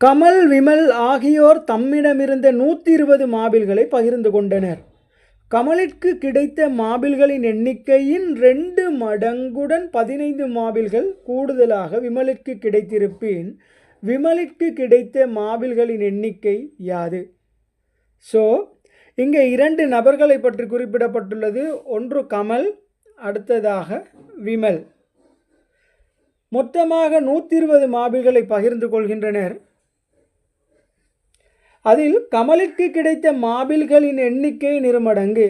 கமல் விமல் ஆகியோர் தம்மிடமிருந்த 120 மாபில்களை பகிர்ந்து கொண்டனர். கமலிற்கு கிடைத்த மாபில்களின் எண்ணிக்கையின் 2 மடங்குடன் 15 மாபில்கள் கூடுதலாக விமலுக்கு கிடைத்திருப்பின் விமலுக்கு கிடைத்த மாபில்களின் எண்ணிக்கை யாது? ஸோ இங்கே 2 நபர்களை பற்றி குறிப்பிடப்பட்டுள்ளது. ஒன்று கமல், அடுத்ததாக விமல். மொத்தமாக 120 மாபில்களை பகிர்ந்து கொள்கின்றனர். அதில் கமலுக்கு கிடைத்த மாபில்களின் எண்ணிக்கை 2 மடங்கு.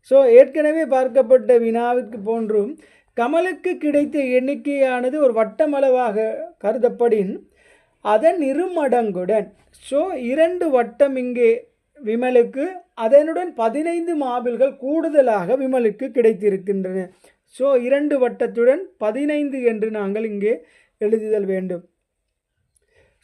ஸோ ஏற்கனவே பார்க்கப்பட்ட வினாவிற்கு போன்றும் கமலுக்கு கிடைத்த எண்ணிக்கையானது ஒரு வட்டமளவாக கருதப்படின் அதன் 2 மடங்குடன், ஸோ 2 வட்டம் இங்கே விமலுக்கு, அதனுடன் 15 மாபில்கள் கூடுதலாக விமலுக்கு கிடைத்திருக்கின்றன. ஸோ 2 வட்டத்துடன் 15 என்று நாங்கள் இங்கே எழுதுதல் வேண்டும்.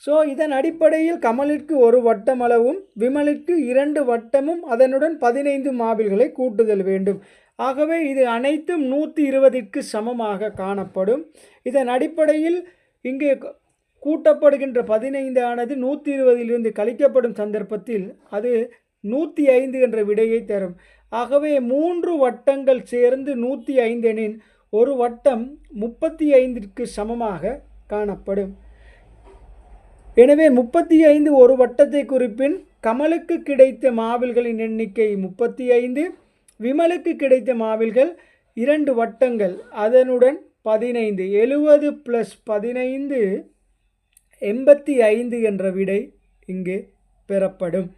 ஸோ இதன் அடிப்படையில் கமலிற்கு 1 வட்டமளவும் விமலுக்கு 2 வட்டமும் அதனுடன் 15 மாபில்களை கூட்டுதல் வேண்டும். ஆகவே இது அனைத்தும் 120ற்கு சமமாக காணப்படும். இதன் அடிப்படையில் இங்கே கூட்டப்படுகின்ற 15 ஆனது 120லிருந்து கழிக்கப்படும் சந்தர்ப்பத்தில் அது 105 என்ற விடையை தரும். ஆகவே 3 வட்டங்கள் சேர்ந்து 105 எனின் ஒரு வட்டம் 35ற்கு சமமாக காணப்படும். எனவே 35 ஒரு வட்டத்தை குறிப்பின் கமலுக்கு கிடைத்த மாபில்களின் எண்ணிக்கை 35, விமலுக்கு கிடைத்த மாபில்கள் 2 வட்டங்கள் அதனுடன் 15, 70 + 15 85 என்ற விடை இங்கே பெறப்படும்.